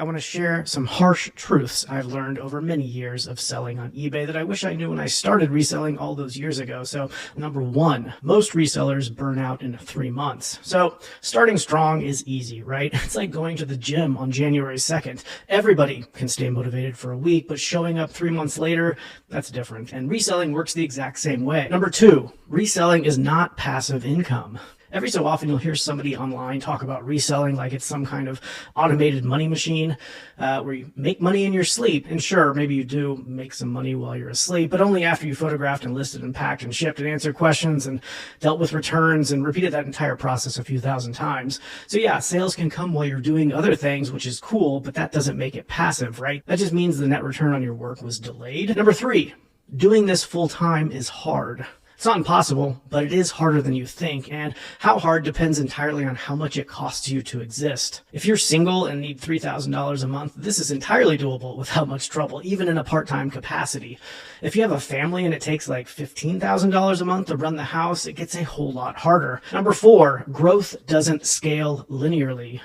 I want to share some harsh truths I've learned over many years of selling on eBay that I wish I knew when I started reselling all those years ago. So number one, most resellers burn out in 3 months. So starting strong is easy, right? It's like going to the gym on January 2nd. Everybody can stay motivated for a week, but showing up 3 months later, that's different. And reselling works the exact same way. Number two, reselling is not passive income. Every so often you'll hear somebody online talk about reselling like it's some kind of automated money machine where you make money in your sleep. And sure, maybe you do make some money while you're asleep, but only after you photographed and listed and packed and shipped and answered questions and dealt with returns and repeated that entire process a few thousand times. So yeah, sales can come while you're doing other things, which is cool, but that doesn't make it passive, right? That just means the net return on your work was delayed. Number three, doing this full time is hard. It's not impossible, but it is harder than you think, and how hard depends entirely on how much it costs you to exist. If you're single and need $3,000 a month, this is entirely doable without much trouble, even in a part-time capacity. If you have a family and it takes like $15,000 a month to run the house, it gets a whole lot harder. Number four, growth doesn't scale linearly.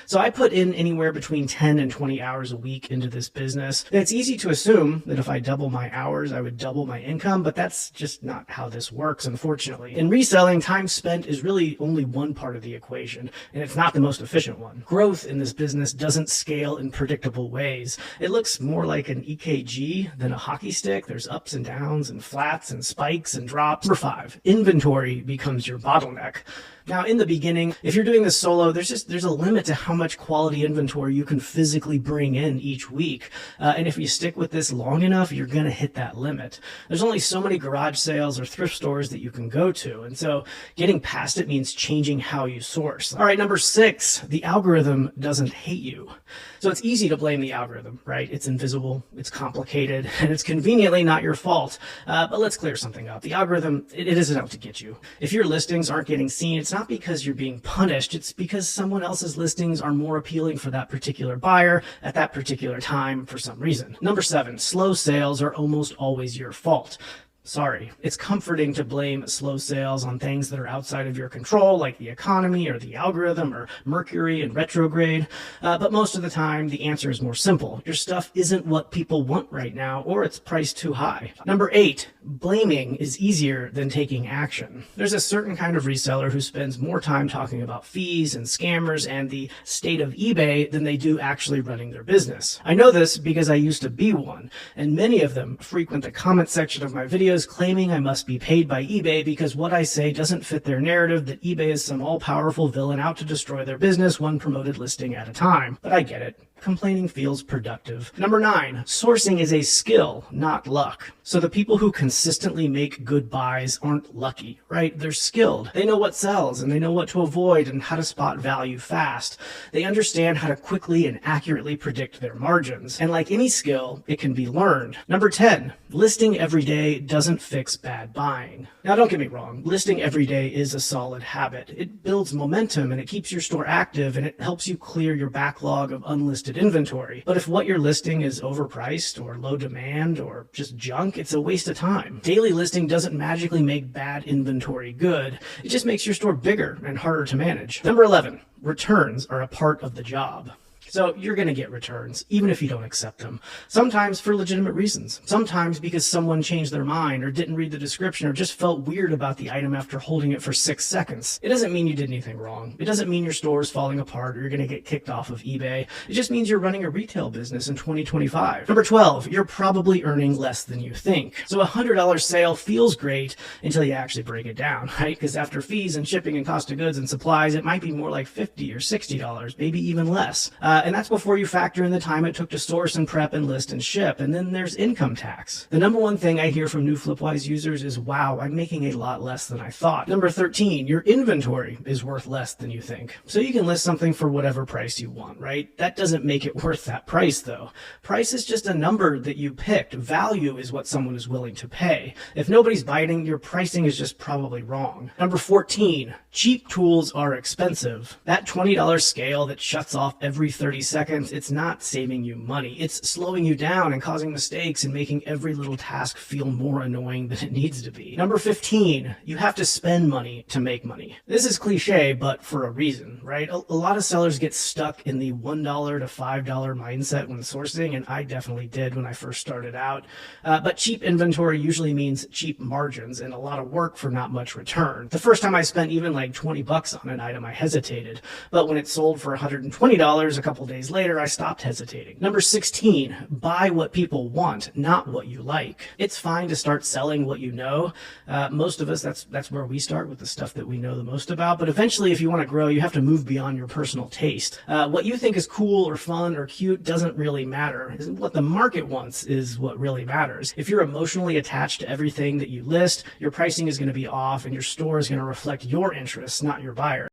So I put in anywhere between 10 and 20 hours a week into this business. And it's easy to assume that if I double my hours, I would double my income, but that's just not how this works, unfortunately. In reselling, time spent is really only one part of the equation, and it's not the most efficient one. Growth in this business doesn't scale in predictable ways. It looks more like an EKG than a hockey stick. There's ups and downs and flats and spikes and drops. Number five, inventory becomes your bottleneck. Now, in the beginning, if you're doing this solo, there's a limit to how much quality inventory you can physically bring in each week. And if you stick with this long enough, you're going to hit that limit. There's only so many garage sales or thrift stores that you can go to. And so getting past it means changing how you source. All right, number six, the algorithm doesn't hate you. So it's easy to blame the algorithm, right? It's invisible, it's complicated, and it's conveniently not your fault. But let's clear something up. The algorithm, it isn't out to get you. If your listings aren't getting seen, it's not because you're being punished. It's because someone else's listings are more appealing for that particular buyer at that particular time for some reason. Number seven, slow sales are almost always your fault. Sorry, it's comforting to blame slow sales on things that are outside of your control, like the economy or the algorithm or Mercury in retrograde. But most of the time, the answer is more simple. Your stuff isn't what people want right now, or it's priced too high. Number eight, blaming is easier than taking action. There's a certain kind of reseller who spends more time talking about fees and scammers and the state of eBay than they do actually running their business. I know this because I used to be one, and many of them frequent the comment section of my videos claiming I must be paid by eBay because what I say doesn't fit their narrative that eBay is some all-powerful villain out to destroy their business one promoted listing at a time. But I get it. Complaining feels productive. Number nine, sourcing is a skill, not luck. So the people who consistently make good buys aren't lucky, right? They're skilled. They know what sells and they know what to avoid and how to spot value fast. They understand how to quickly and accurately predict their margins. And like any skill, it can be learned. Number 10, listing every day doesn't fix bad buying. Now don't get me wrong, listing every day is a solid habit. It builds momentum and it keeps your store active and it helps you clear your backlog of unlisted inventory. But if what you're listing is overpriced or low demand or just junk, it's a waste of time. Daily listing doesn't magically make bad inventory good. It just makes your store bigger and harder to manage. Number 11, returns are a part of the job. So you're going to get returns, even if you don't accept them. Sometimes for legitimate reasons. Sometimes because someone changed their mind or didn't read the description or just felt weird about the item after holding it for 6 seconds. It doesn't mean you did anything wrong. It doesn't mean your store is falling apart or you're going to get kicked off of eBay. It just means you're running a retail business in 2025. Number 12, you're probably earning less than you think. So a $100 sale feels great until you actually break it down, right? Because after fees and shipping and cost of goods and supplies, it might be more like $50 or $60, maybe even less. And that's before you factor in the time it took to source and prep and list and ship. And then there's income tax. The number one thing I hear from new Flipwise users is, wow, I'm making a lot less than I thought. Number 13, your inventory is worth less than you think. So you can list something for whatever price you want, right? That doesn't make it worth that price though. Price is just a number that you picked. Value is what someone is willing to pay. If nobody's biting, your pricing is just probably wrong. Number 14, cheap tools are expensive. That $20 scale that shuts off every 30 30 seconds, it's not saving you money. It's slowing you down and causing mistakes and making every little task feel more annoying than it needs to be. Number 15, you have to spend money to make money. This is cliche, but for a reason, right? A lot of sellers get stuck in the $1 to $5 mindset when sourcing, and I definitely did when I first started out. But cheap inventory usually means cheap margins and a lot of work for not much return. The first time I spent even like 20 bucks on an item, I hesitated. But when it sold for $120 a couple days later, I stopped hesitating. Number 16, buy what people want, not what you like. It's fine to start selling what you know. Most of us, that's where we start, with the stuff that we know the most about. But eventually, if you want to grow, you have to move beyond your personal taste. What you think is cool or fun or cute doesn't really matter. What the market wants is what really matters. If you're emotionally attached to everything that you list, your pricing is going to be off and your store is going to reflect your interests, not your buyer.